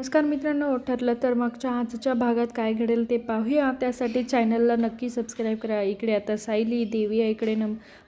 नमस्कार मित्रांनो, ठरलं तर मागच्या आजच्या भागात काय घडेल ते पाहूया. त्यासाठी चॅनलला नक्की सबस्क्राईब करा. इकडे आता सायली देवी इकडे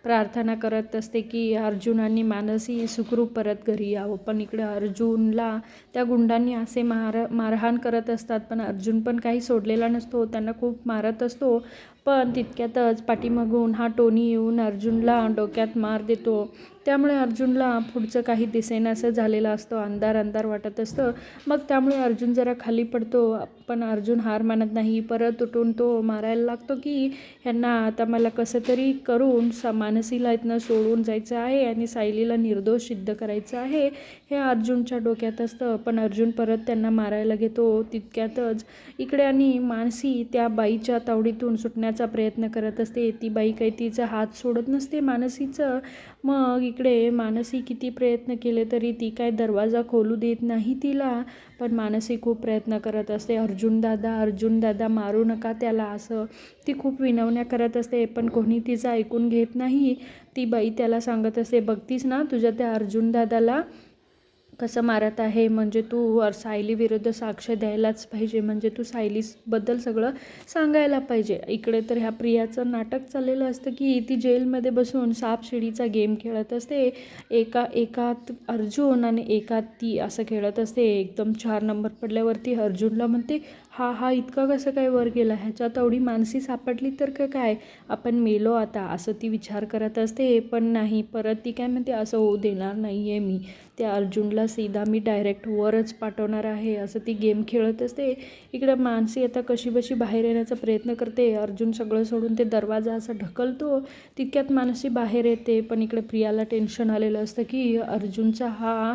प्रार्थना करत असते की अर्जुन आणि मानसी सुखरूप परत घरी यावं. पण इकडे अर्जुनला त्या गुंडांनी असे मारहाण करत असतात, पण अर्जुन पण काही सोडलेला नसतो, त्यांना खूप मारत असतो. पण तितक्यातच पाठीमागून हा टोनी येऊन अर्जुनला डोक्यात मार देतो. त्यामुळे अर्जुनला पुढचं काही दिसेनासं झालेलं असतं, अंधार अंधार वाटत असतं. मग त्यामुळे अर्जुन जरा खाली पडतो, पण अर्जुन हार मानत नाही. परत उठून तो मारायला लागतो की ह्यांना आता मला कसं तरी करून मानसीला इथनं सोडून जायचं आहे आणि सायलीला निर्दोष सिद्ध करायचं आहे, हे अर्जुनच्या डोक्यात असतं. पण अर्जुन परत त्यांना मारायला घेतो. तितक्यातच इकडे आणि मानसी त्या बाईच्या तावडीतून सुटण्याचा प्रयत्न करत असते. ती बाई काही तिचा हात सोडत नसते मानसीचं. मग इकडे मानसी किती प्रयत्न केले तरी ती काय दरवाजा खोलू देत नाही तिला. पण मानसी खूप प्रयत्न करत असते, अर्जुन दादा मारू नका त्याला, असं ती खूप विनवण्या करत असते. पण कोणी तिचं ऐकून घेत नाही. ती बाई त्याला सांगत असते, बघतीस ना तुझ्या त्या अर्जुन दादाला कसं मारत आहे, म्हणजे तू सायली विरुद्ध साक्ष द्यायलाच पाहिजे, म्हणजे तू सायलीबद्दल सगळं सांगायला पाहिजे. इकडे तर ह्या प्रियाचं नाटक चाललेलं असतं की ती जेलमध्ये बसून सापशिडीचा गेम खेळत असते. एकात अर्जुन आणि एकात ती असं खेळत असते. एकदम 4 नंबर पडल्यावरती अर्जुनला म्हणते, हा इतका कसं काय वर गेला, ह्याच्यात एवढी मानसी सापडली तर काय आपण मेलो आता, असं ती विचार करत असते. पण नाही, परत ती काय म्हणते, असं होऊ देणार नाही आहे मी, त्या अर्जुनला सीधा मी डायरेक्ट वरच पाठवणार आहे, असं ती गेम खेळत असते. इकडं मानसी आता कशीबशी बाहेर येण्याचा प्रयत्न करते. अर्जुन सगळं सोडून ते दरवाजा असा ढकलतो. तितक्यात मानसी बाहेर येते. पण इकडे प्रियाला टेन्शन आलेलं असतं की अर्जुनचा हा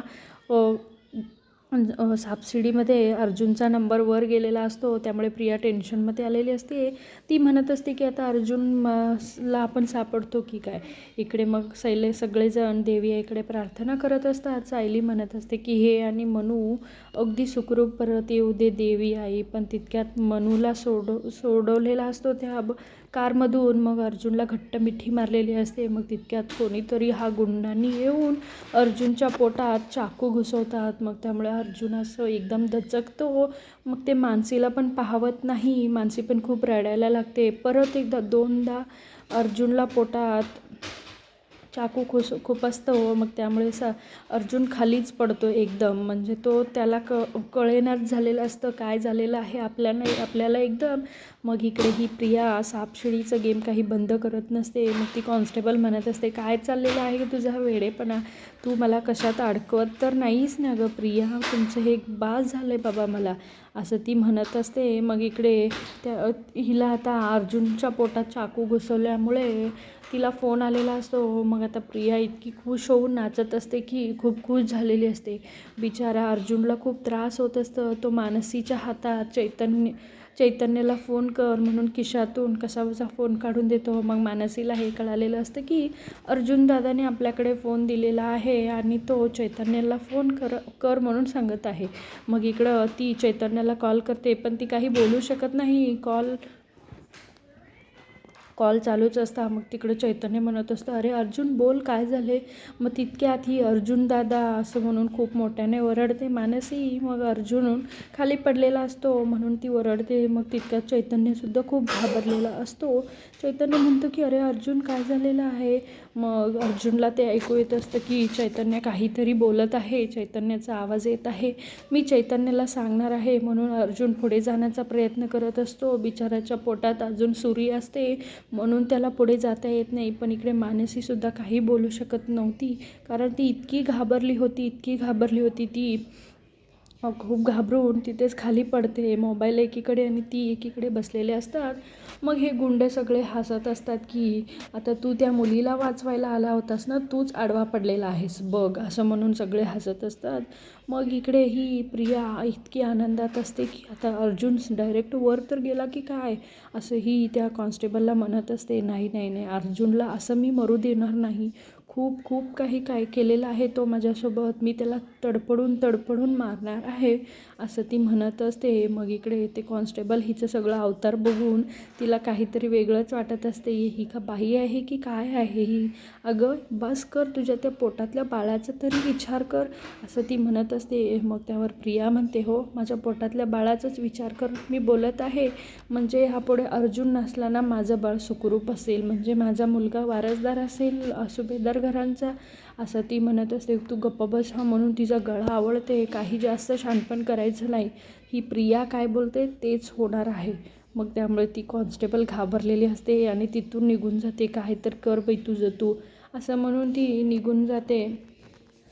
सापशिडीमध्ये अर्जुनचा नंबर वर गेलेला असतो. त्यामुळे प्रिया टेन्शनमध्ये आलेली असते. ती म्हणत असते की आता अर्जुनला आपण सापडतो की काय. इकडे मग सगळेजण देवी इकडे प्रार्थना करत असतात. सायली म्हणत असते की हे आणि मनू अगदी सुखरूप परत येऊ दे देवी आई. पण तितक्यात मनूला सोडवलेला असतो त्या कारमधून. मग अर्जुनला घट्ट मिठी मारलेली असते. मग तितक्यात कोणीतरी हा गुंडांनी येऊन अर्जुनच्या पोटात चाकू घुसवतात. मग त्यामुळे अर्जुन असं एकदम दचकतो. मग ते मानसीला पण पाहवत नाही. मानसी पण खूप रडायला लागते. परत एकदा 2दा अर्जुनला पोटात चाकू खूप असतं. मग त्यामुळे अर्जुन खालीच पडतो एकदम, म्हणजे तो त्याला कळेनाच झालेलं असतं काय झालेलं आहे आपल्याला एकदम. मग इकडे ही प्रिया सापशिडीचं गेम काही बंद करत नसते. मग ती कॉन्स्टेबल म्हणत असते, काय चाललेलं आहे तुझा वेडेपणा, तू मला कशात अडकवत तर नाहीस ना गं प्रिया, तुमचं हे बास झालं आहे बाबा मला, असं ती म्हणत असते. मग इकडे हिला आता अर्जुनच्या पोटात चाकू घुसवल्यामुळे तिला फोन आलेला असतो. मग आता प्रिया इतकी खुश होऊन नाचत असते की खूप खुश झालेली असते. बिचारा अर्जुनला खूप त्रास होत असतं. तो मानसीच्या हातात चैतन्यला फोन कर म्हणून खिशातून कसाबसा फोन काढून देतो. मग मानसीला हे कळालेलं असतं की अर्जुन दादाने आपल्याकडे फोन दिलेला आहे आणि तो चैतन्याला फोन कर म्हणून सांगत आहे. मग इकडं ती चैतन्याला कॉल करते, पण ती काही बोलू शकत नाही. कॉल चालूच असता. मग तिकडं चैतन्य म्हणत असतं, अरे अर्जुन बोल, काय झाले. मग तितक्यात ही अर्जुन दादा असं म्हणून खूप मोठ्याने ओरडते मानसी. मग अर्जुन खाली पडलेला असतो म्हणून ती ओरडते. मग तितक्यात चैतन्यसुद्धा खूप घाबरलेला असतो. चैतन्य म्हणतो की अरे अर्जुन काय झालेलं आहे. मग अर्जुनला ते ऐकू येत असतं की चैतन्य काहीतरी बोलत आहे, चैतन्याचा आवाज येत आहे, मी चैतन्याला सांगणार आहे. म्हणून अर्जुन पुढे जाण्याचा प्रयत्न करत असतो. बिचाराच्या पोटात अजून सुरी असते म्हणून त्याला पुढे जाता येत नाही. पण इकडे मानसीसुद्धा काही बोलू शकत नव्हती, कारण ती इतकी घाबरली होती ती खूप घाबरून तिथेच खाली पडते. मोबाईल एकीकडे आणि ती एकीकडे बसलेले असतात. मग हे गुंड सगळे हसत असतात की आता तू त्या मुलीला वाचवायला आला होतास ना, तूच आडवा पडलेला आहेस बघ, असं म्हणून सगळे हसत असतात. मग इकडे ही प्रिया इतकी आनंदात असते की आता अर्जुन डायरेक्ट वर तर गेला की काय, असंही त्या कॉन्स्टेबलला म्हणत असते. नाही अर्जुनला असं मी मरू देणार नाही. खूप खूप काही काय केलेलं आहे तो माझ्यासोबत, मी त्याला तडपडून तडपडून मारणार आहे असं ती म्हणत असते. मग इकडे ते कॉन्स्टेबल हिचं सगळं अवतार बघून तिला काहीतरी वेगळंच वाटत असते. ही का बाई आहे की काय आहे ही? अगं बस कर, तुझ्या त्या पोटातल्या बाळाचा तरी विचार कर असं ती म्हणत असते. मग त्यावर प्रिया म्हणते, हो माझ्या पोटातल्या बाळाचाच विचार कर मी बोलत आहे. म्हणजे हा पुढे अर्जुन नसला ना माझं बाळ सुखरूप असेल, म्हणजे माझा मुलगा वारसदार असेल सुभेदार घरांचा असं ती म्हणत असते. तू गप्प बस हा, म्हणून तिचा गळा आवडते, काही जास्त शहाणपण करायचं नाही, ही प्रिया काय बोलते तेच होणार आहे. मग त्यामुळे ती कॉन्स्टेबल घाबरलेली असते आणि तिथून निघून जाते. काय तर कर बाई तुझं तू असं म्हणून ती निघून जाते.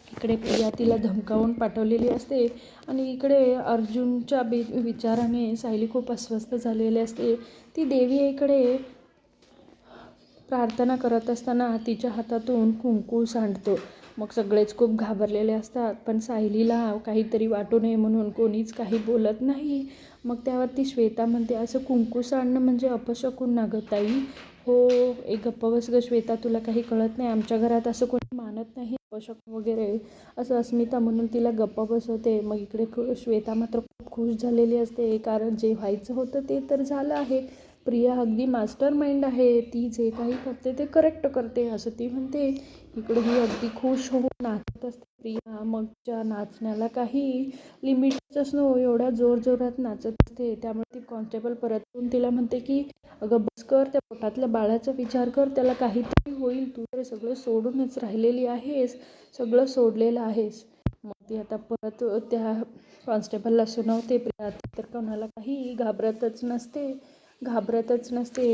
इकडे प्रिया तिला धमकावून पाठवलेली असते आणि इकडे अर्जुनच्या विचाराने सायली खूप अस्वस्थ झालेली असते. ती देवी इकडे प्रार्थना करत असताना तिच्या हातातून कुंकू सांडतो. मग सगळेच खूप घाबरलेले असतात, पण सायलीला काहीतरी वाटू नये म्हणून कोणीच काही बोलत नाही. मग त्यावरती श्वेता म्हणते, असं कुंकू सांडणं म्हणजे अपशकुन ना गं ताई? हो, एक गप्प बस गं श्वेता, तुला काही कळत नाही, आमच्या घरात असं कोणी मानत नाही अपशकुन वगैरे असं अस्मिता म्हणून तिला गप्प बसवते. मग इकडे श्वेता मात्र खूप खुश झालेली असते, कारण जे व्हायचं होतं ते तर झालं आहे. प्रिया अगदी मास्टर माइंड आहे, ती जे काही करते ते करेक्ट करते असं ती म्हणते. इकडे ही अगदी खुश होऊन नाचत असते प्रिया. मग त्या नाचण्याला काही लिमिटच असतो, एवढ्या जोरजोरात नाचत असते. त्यामुळे ती कॉन्स्टेबल परत येऊन तिला म्हणते की अगं बस कर, त्या पोटातल्या बाळाचा विचार कर, त्याला काहीतरी होईल, तू तर सगळं सोडूनच राहिलेली आहेस, सगळं सोडलेलं आहेस. मग ती आता परत त्या कॉन्स्टेबलला सुनावते. प्रिया तर कोणाला काही घाबरतच नसते.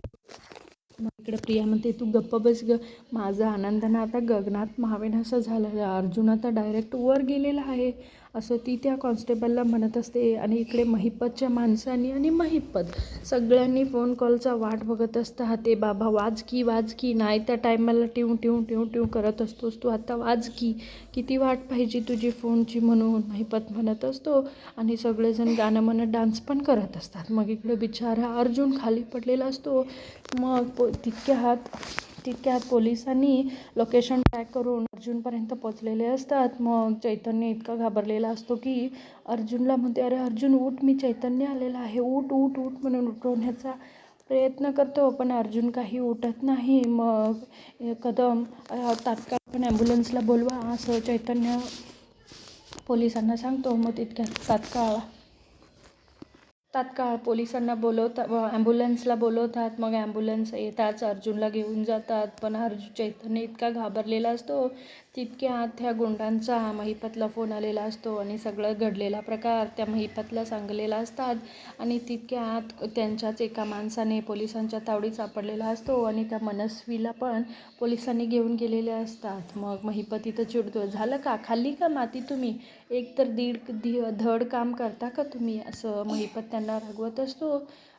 मग इकडे प्रिया म्हणते, तू गप्प बस ग, माझा आनंदानं आता गगनात मावेनासा झालेला, अर्जुन आता डायरेक्ट वर गेलेला आहे असं ती त्या कॉन्स्टेबलला म्हणत असते. आणि इकडे महिपतच्या माणसांनी आणि महिपत सगळ्यांनी फोन कॉलचा वाट बघत असतात. ते बाबा वाज की नाही, त्या टायमाला टिव टिव टिव टिव करत असतोस तू, आता वाज की, किती वाट पाहिजे तुझी फोनची म्हणून महिपत म्हणत असतो. आणि सगळेजण गाणं म्हणत डान्स पण करत असतात. मग इकडे बिचारा अर्जुन खाली पडलेला असतो. मग तितक्यात पोलिसांनी लोकेशन ट्रॅक करून अर्जुनपर्यंत पोचलेले असतात. मग चैतन्य इतका घाबरलेला असतो की अर्जुनला म्हणते, अरे अर्जुन उठ, मी चैतन्य आलेला आहे, उठ उठ उठ म्हणून उठवण्याचा प्रयत्न करतो, पण अर्जुन काही उठत नाही. मग कदम तात्काळ पण ॲम्ब्युलन्सला बोलवा असं चैतन्य पोलिसांना सांगतो. मग तितक्यात तात्काळ पोलिसांना ॲम्ब्युलन्सला बोलवतात. मग ॲम्ब्युलन्स येताच अर्जुनला घेऊन जातात. पण चैतन्य इतका घाबरलेला असतो. तितक्यात त्या गुंडांचा महिपतला फोन आलेला असतो आणि सगळं घडलेला प्रकार त्या महिपतला सांगलेला असतात. आणि तितक्यात त्यांच्याच एका माणसाने पोलिसांच्या तावडीत सापडलेला असतो आणि त्या मनस्वीला पण पोलिसांनी घेऊन गेलेले असतात. मग महिपत इथं चिडतो, झालं का, खाल्ली का माती तुम्ही, एक तर धड काम करता का तुम्ही, असं महिपत त्यांना रागवत असतो.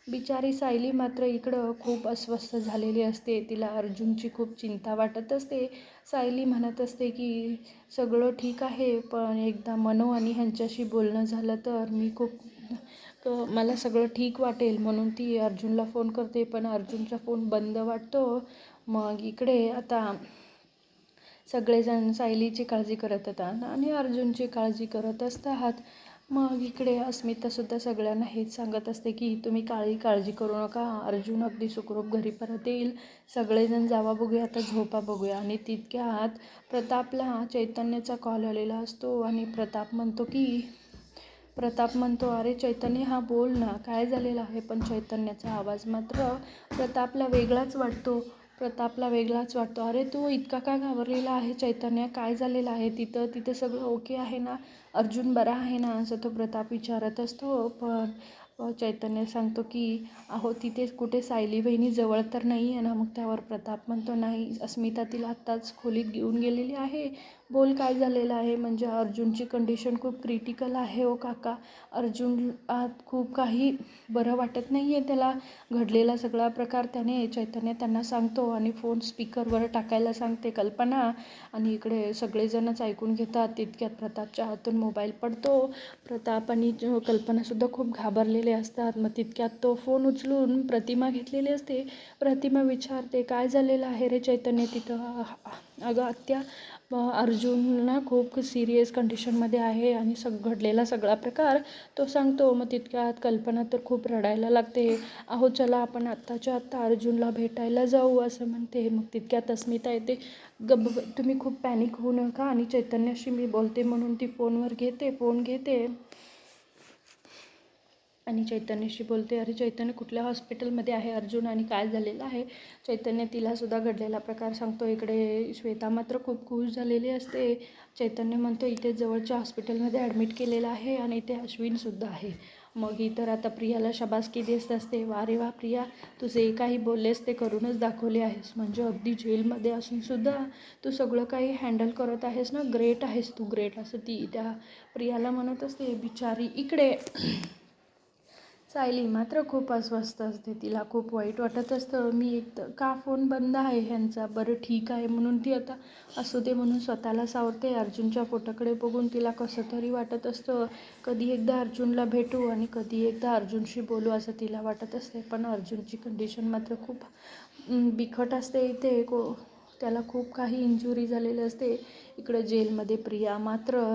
बिचारी सायली मात्र इकडं खूप अस्वस्थ झालेली असते. तिला अर्जुनची खूप चिंता वाटत असते. सायली म्हणत असते की सगळं ठीक आहे, पण एकदा मनू आणि ह्यांच्याशी बोलणं झालं तर मला सगळं ठीक वाटेल, म्हणून ती अर्जुनला फोन करते. पण अर्जुनचा फोन बंद वाटतो. मग इकडे आता सगळेजण सायलीची काळजी करत होतात आणि अर्जुनची काळजी करत असतात. मग इकडे अस्मितासुद्धा सगळ्यांना हेच सांगत असते की तुम्ही काळजी करू नका, अर्जुन अगदी सुखरूप घरी परत येईल, सगळेजण जावा बघूया, आता झोपा बघूया. आणि तितक्यात प्रतापला चैतन्याचा कॉल आलेला असतो आणि प्रताप म्हणतो, अरे चैतन्य हा बोल ना, काय झालेलं आहे. पण चैतन्याचा आवाज मात्र प्रतापला वेगळाच वाटतो. अरे तू इतका का घाबरलेला आहे चैतन्य, काय झालेलं आहे, तिथं सगळं ओके आहे ना, अर्जुन बरा आहे ना, असं तो प्रताप विचारत असतो. पण चैतन्य सांगतो की अहो तिथे कुठे सायली बहिणी जवळ तर नाही आहे ना. मग त्यावर प्रताप म्हणतो, नाही, अस्मिता तिला आत्ताच खोलीत घेऊन गेलेली आहे, बोल काय झालेलं आहे. म्हणजे अर्जुनची कंडिशन खूप क्रिटिकल आहे हो काका, अर्जुन खूप काही बरं वाटत नाही आहे त्याला, घडलेला सगळा प्रकार चैतन्य त्यांना सांगतो आणि फोन स्पीकरवर टाकायला सांगते कल्पना. आणि इकडे सगळेजणच ऐकून घेतात. तितक्यात प्रतापच्या हातून मोबाईल पडतो. प्रताप आणि कल्पनासुद्धा खूप घाबरलेले बसलेले असतात. मग तितक्यात तो फोन उचलून प्रतिमा घेतलेली असते. प्रतिमा विचारते, काय झालेलं आहे रे चैतन्य तिथं? अगं आत्या, अर्जुन ना खूप सिरियस कंडिशनमध्ये आहे आणि घडलेला सगळा प्रकार तो सांगतो. मग तितक्यात कल्पना तर खूप रडायला लागते. अहो चला आपण आत्ताच्या आत्ता अर्जुनला भेटायला जाऊ असं म्हणते. मग तितक्यात अस्मिता येते. तुम्ही खूप पॅनिक होऊ नका आणि चैतन्याशी मी बोलते म्हणून ती फोन घेते आणि चैतन्याशी बोलते. अरे चैतन्य कुठल्या हॉस्पिटलमध्ये आहे अर्जुन आणि काय झालेलं आहे? चैतन्य तिलासुद्धा घडलेला प्रकार सांगतो. इकडे श्वेता मात्र खूप खुश झालेली असते. चैतन्य म्हणतो इथे जवळच्या हॉस्पिटलमध्ये ॲडमिट केलेलं आहे आणि इथे अश्विनसुद्धा आहे. मग ही तर आता प्रियाला शाबासकी देत असते. वा रे वा प्रिया, तू जे काही बोललेस ते करूनच दाखवले आहेस. म्हणजे अगदी जेलमध्ये असूनसुद्धा तू सगळं काही हँडल करत आहेस ना. ग्रेट आहेस तू, ग्रेट असं ती त्या प्रियाला म्हणत असते. बिचारी इकडे सायली मात्र खूप अस्वस्थ असते. तिला खूप वाईट वाटत असतं. मी एक का फोन बंद आहे ह्यांचा, बरं ठीक आहे म्हणून ती आता असू दे म्हणून स्वतःला सावरते. अर्जुनच्या फोटोकडे बघून तिला कसं तरी वाटत असतं. कधी एकदा अर्जुनला भेटू आणि कधी एकदा अर्जुनशी बोलू असं तिला वाटत असते. पण अर्जुनची कंडिशन मात्र खूप बिकट असते. इथे त्याला खूप काही इंजुरी झालेली असते. इकडं जेलमध्ये प्रिया मात्र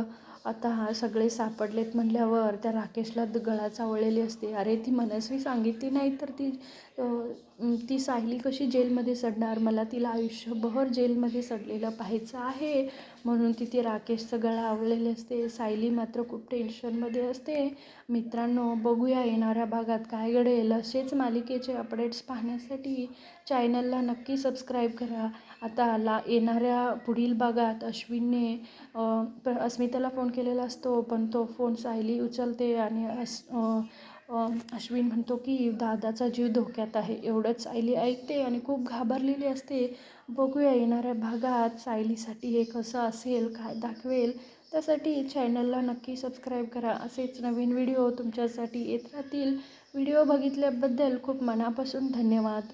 आता सगळे सापडलेत म्हणल्यावर त्या राकेशला गळा चावलेली असते. अरे ती मनस्वी सांगितली नाही तर ती सायली कशी जेलमध्ये सडणार? मला तिला आयुष्यभर जेलमध्ये सडलेलं पाहायचं आहे म्हणून ती राकेशचं गळा आवळलेली असते. सायली मात्र खूप टेन्शनमध्ये असते. मित्रांनो, बघूया येणाऱ्या भागात काय घडेल. असेच मालिकेचे अपडेट्स पाहण्यासाठी चॅनलला नक्की सबस्क्राईब करा. आता येणाऱ्या पुढील भागात अश्विनने अस्मिताला फोन केलेला असतो, पण तो फोन सायली उचलते आणि अश्विन म्हणतो की दादाचा जीव धोक्यात आहे. एवढंच सायली ऐकते आणि खूप घाबरलेली असते. बघूया येणाऱ्या भागात सायलीसाठी हे कसं असेल, काय दाखवेल. त्यासाठी चॅनलला नक्की सबस्क्राईब करा. असेच नवीन व्हिडिओ तुमच्यासाठी येत राहतील. व्हिडिओ बघितल्याबद्दल खूप मनापासून धन्यवाद.